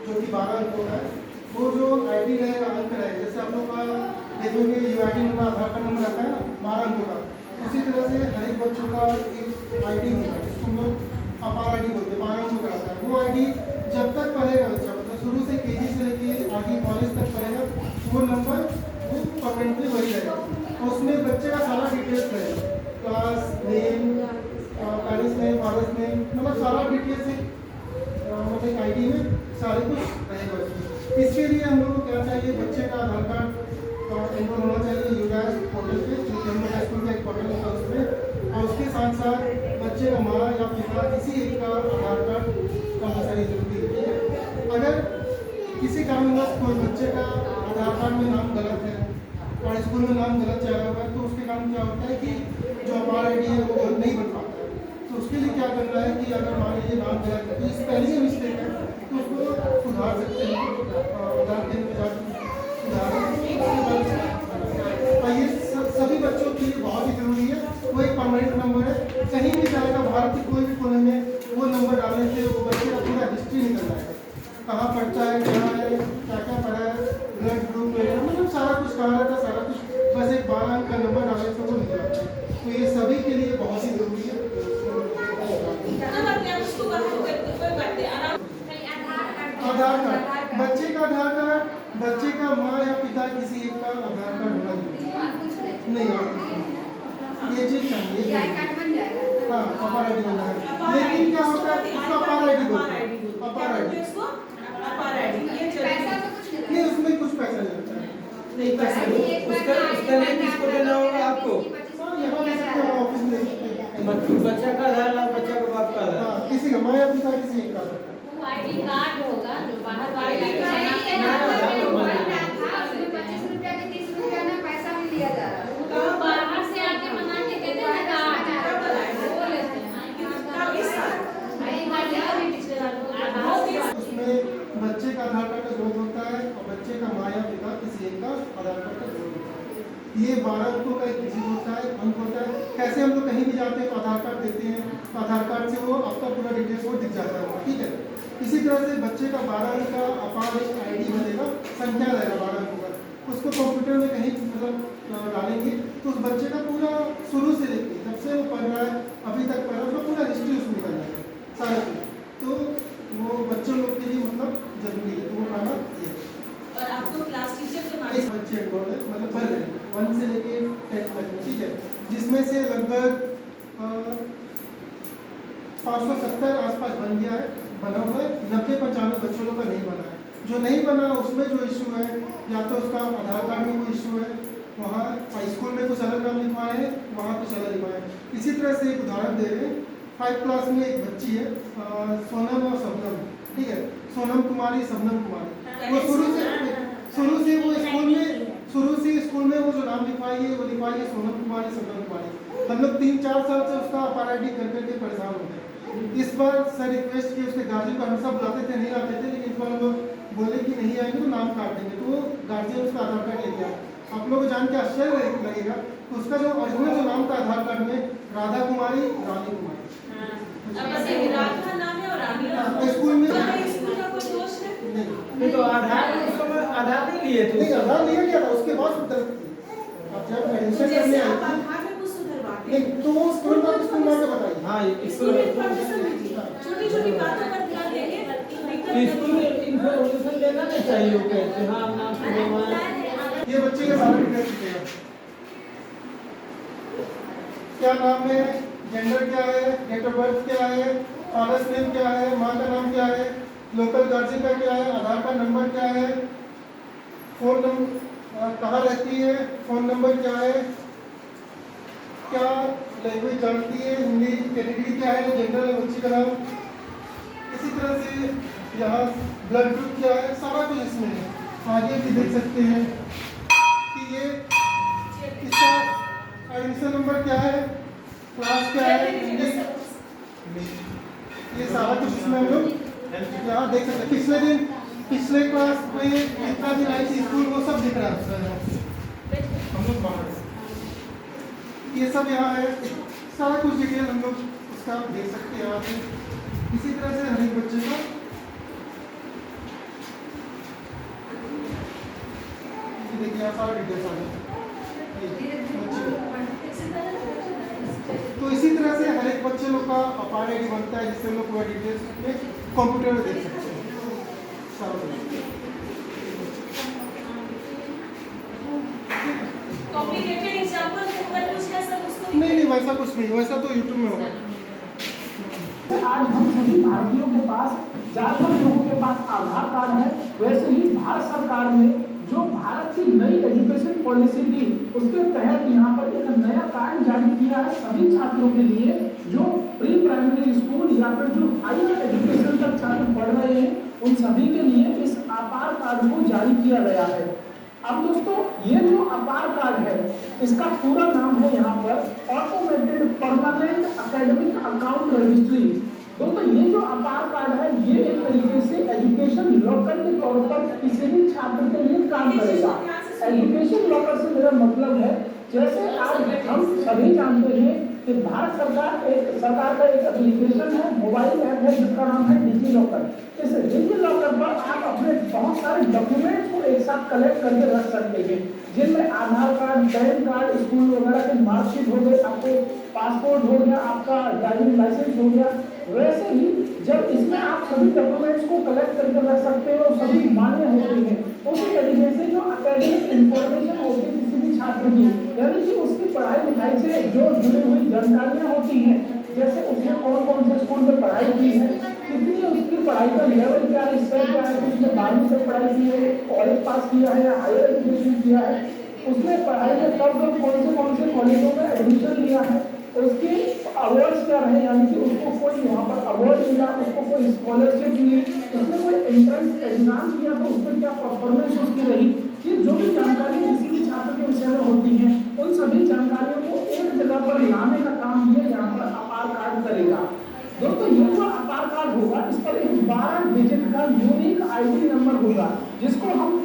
जो कि 12 अंकों का है, वो जो आईडी रहेगा अंक रहेगा, जैसे आप लोग का देखोगे यूआईडी नंबर आधार कार्ड नंबर आता है ना 12 अंकों का, उसी तरह से हर एक बच्चों का एक आईडी होता है, जिसको हम लोग अपार आईडी बोलते हैं, 12 अंकों का आता है। वो आईडी जब तक पढ़ेगा बच्चा, मतलब शुरू से केजी से लेके आगे कॉलेज तक पढ़ेगा, वो नंबर वो परमानेंटली वही रहेगा। और उसमें बच्चे का सारा डिटेल्स रहेगा, class name, parents name, father's name, मतलब सारा डिटेल्स मतलब एक आईडी में सारे कुछ रहेगा उसमें। इसके लिए हम लोग को क्या चाहिए, बच्चे का आधार कार्ड इनको होना चाहिए यूडैश पोर्टल पे, जो कि हम लोग स्कूल का एक पोर्टल होता है उसमें, और उसके साथ साथ बच्चे का माँ या पिता किसी एक का आधार कार्ड कंपलसरी जरूरी है। अगर किसी कारणवश कोई बच्चे का आधार कार्ड में नाम गलत है और स्कूल में नाम गलत चला हुआ है, तो उसके कारण क्या होता है कि जो अपार आईडी है वो नहीं बन पाता है। तो उसके लिए क्या करना है कि अगर मान लीजिए नाम गलत है तो इस पहले ही मिस्टेक है तो उसको सुधार सकते हैं, आधार केंद्र में जाकर सुधार। और ये सभी बच्चों के लिए बहुत ही जरूरी है, वो एक परमानेंट नंबर है, कहीं भी जाएगा भारत के कोई भी कोने में, वो नंबर डालने से वो बच्चे का पूरा हिस्ट्री निकल जाएगा, कहाँ पढ़ता है, कहाँ है, क्या क्या पढ़ा है, ब्लड ग्रुप वगैरह, मतलब सारा कुछ कहाँ रहता है, सारा कुछ बस एक 12 अंक का नंबर डालने से वो निकल आता है। तो ये सभी के लिए बहुत ही जरूरी है। आधार कार्ड, बच्चे का आधार कार्ड, बच्चे का माँ या पिता किसी एक का आधार कार्ड होना जरूरी नहीं, और ये चीज चाहिए। हाँ अपार आईडी बन जाएगा, लेकिन क्या होता है उसका अपार आईडी बोलते हैं, अपार आईडी नहीं, उसमें कुछ पैसा लगता है, नहीं पैसा नहीं, उसका नहीं किसको देना होगा आपको? यहाँ दे सकते हो, ऑफिस में दे सकते हैं। बच्चा का आधार और बच्चा का बाप का आधार, हाँ किसी का माँ या पिता किसी एक का आईडी कार्ड होगा जो बाहर वाले आईडी कार्ड नहीं है ना, उसमें 25 रुपया के 30 रुपया ना पैसा भी लिया जा रहा है। तो बाहर से आके बना के देते हैं कार्ड, वो लेते हैं। उसमें बच्चे का आधार कार्ड का जरूरत होता है और बच्चे का माँ या पिता किसी एक का आधार कार्ड का जरूरत होता है। ये 12 अंकों का एक चीज होता है, अंक होता है। कैसे हम लोग कहीं भी जाते हैं तो आधार कार्ड देते हैं, तो आधार कार्ड से वो आपका पूरा डिटेल्स वो दिख जाता है, ठीक है। इसी तरह से बच्चे का 12 अंक का अपार एक आईडी बनेगा, संख्या रहेगा 12 अंकों का, उसको कंप्यूटर में कहीं मतलब डालेंगे तो उस बच्चे का पूरा शुरू से लेकर जब से वो पढ़ रहा है अभी तक पढ़ रहा है उसका पूरा हिस्ट्री उसमें निकल जाएगा सारा कुछ। तो वो बच्चों लोग के लिए मतलब जरूरी है, तो वो पढ़ना ये और आपको क्लास टीचर के इस बच्चे को मतलब पढ़ रहे हैं 1 से लेके 10 तक, ठीक है, जिसमें से लगभग 570 आसपास बन गया है, बना हुआ है। 90-95 बच्चों लोग का नहीं बना है। जो नहीं बना उसमें जो इशू है, या तो उसका आधार कार्ड में कोई इशू है, वहाँ स्कूल में कुछ अलग नाम लिखवाए हैं, वहाँ कुछ अलग लिखवाए हैं। इसी तरह से एक उदाहरण दे रहे हैं, 5 क्लास में एक बच्ची है सोनम और शबनम, ठीक है, सोनम कुमारी शबनम कुमारी, वो शुरू से वो स्कूल में वो जो नाम लिखवाई है वो लिखवाई है सोनम कुमारी शबनम कुमारी। हम लोग 3-4 साल से उसका अपार आईडी कर करके परेशान हो गए। इस बार सर रिक्वेस्ट की, उसके गार्जियन को हमेशा बुलाते थे, नहीं आते थे, लेकिन इस बार लोग बोले कि नहीं आएंगे तो नाम काट देंगे, तो वो गार्जियन उसका आधार कार्ड लेके आया। आप लोग को जान के आश्चर्य लगेगा तो उसका जो ओरिजिनल जो नाम था आधार कार्ड में राधा कुमारी रानी कुमारी, राधा नाम है और रानी स्कूल में स्कूल का कोई दोष है नहीं तो आधार नहीं लिए थे, नहीं आधार लिया गया था, उसके बाद आप जब एडमिशन करने आए थे आधार में कुछ सुधरवाते नहीं तो वो स्कूल का बताइए। हाँ स्कूल इन्फॉर्मेशन दीजिए, छोटी-छोटी बातों पर ध्यान देंगे, स्कूल में इन्फॉर्मेशन देना नहीं चाहिए, वो कहते हैं हाँ नाम सुलेमान, ये बच्चे के सारे डिटेल्स लिखेगा, क्या नाम है, जेंडर क्या है, डेट ऑफ बर्थ क्या है, फादर्स नेम क्या है, माँ का नाम क्या है, लोकल गार्जियन का क्या है, आधार कार्ड नंबर क्या है, फोन नंबर कहाँ रहती है, फोन नंबर क्या है, क्या लैंग्वेज जानती है, हिंदी, कैटेगरी क्या है, जेंडर है बच्ची का नाम। इसी तरह से यहाँ ब्लड ग्रुप क्या है, सारा कुछ इसमें है। आगे भी देख सकते हैं कि ये इसका एडमिशन नंबर क्या है, क्लास क्या है, इंग्लिश, ये सारा कुछ इसमें हम लोग यहाँ देख सकते हैं। पिछले क्लास में कितना दिन आई थी स्कूल, वो सब दिख रहा है हम लोग बाहर, ये सब यहाँ है, सारा कुछ डिटेल हम लोग उसका देख सकते हैं यहाँ पे। इसी तरह से हर एक बच्चे का यहाँ सारा डिटेल्स आ जाएगा। तो इसी तरह से हर एक बच्चे लोग का अपार आईडी बनता है, जिससे हम लोग पूरा डिटेल्स कंप्यूटर में देख सकते हैं सारा कुछ। कॉम्प्लिकेटेड एग्जांपल अगर कुछ है सब उसको नहीं वैसा कुछ नहीं, वैसा तो यूट्यूब में होगा। आज हम सभी भारतीयों के पास ज्यादातर लोगों के पास आधार कार्ड है। वैसे ही भारत सरकार ने जो भारत की नई एजुकेशन पॉलिसी थी उसके तहत यहाँ पर एक नया कार्ड जारी किया है सभी छात्रों के लिए जो प्री प्राइमरी स्कूल या फिर जो हायर एजुकेशन तक छात्र पढ़ रहे हैं उन सभी के लिए इस आधार कार्ड को जारी किया गया है। अब दोस्तों ये जो अपार कार्ड है इसका पूरा नाम है यहाँ पर automated permanent academic account registry. दोस्तों ये जो अपार कार्ड है ये एक तरीके से एजुकेशन लॉकर के तौर पर किसी भी छात्र के लिए काम करेगा। एजुकेशन लॉकर से मेरा मतलब है जैसे आज हम सभी जानते हैं कि भारत सरकार का एक एप्लीकेशन है, मोबाइल ऐप है जिसका नाम है डिजी लॉकर। इस डिजी लॉकर पर आप अपने बहुत सारे डॉक्यूमेंट्स को एक साथ कलेक्ट करके रख सकते हैं जिनमें आधार कार्ड, पैन कार्ड, स्कूल वगैरह के मार्कशीट हो गए, आपको पासपोर्ट हो गया, आपका ड्राइविंग लाइसेंस हो गया। वैसे ही जब इसमें आप सभी डॉक्यूमेंट्स को कलेक्ट करके रख सकते हो और सभी मान्य होते हैं उसी तरीके से जो एकेडमिक इंफॉर्मेशन होती है किसी भी छात्र की यानी कि उसकी पढ़ाई लिखाई से जो जुड़ी हुई जानकारियाँ होती हैं जैसे उसने कौन कौन से स्कूल में पढ़ाई की है, कितनी उसकी पढ़ाई का लेवल क्या है, स्तर क्या है, उसने 12वीं तक पढ़ाई की है, कॉलेज पास किया है या हायर एजुकेशन किया है, उसने पढ़ाई में कब कौन से कॉलेजों में एडमिशन लिया है, उसके अवार्ड्स क्या रहे यानी कि उसको कोई वहाँ पर अवार्ड मिला, उसको कोई स्कॉलरशिप मिली, उसने कोई एंट्रेंस एग्जाम किया तो उसमें क्या परफॉर्मेंस उसकी रही, ये जो भी जानकारी किसी भी छात्र के विषय में होती है उन सभी जानकारियों को एक जगह पर लाने का काम ये यहाँ पर अपार कार्ड करेगा। दोस्तों ये जो अपार कार्ड होगा इस पर एक 12 डिजिट का यूनिक आईडी नंबर होगा जिसको हम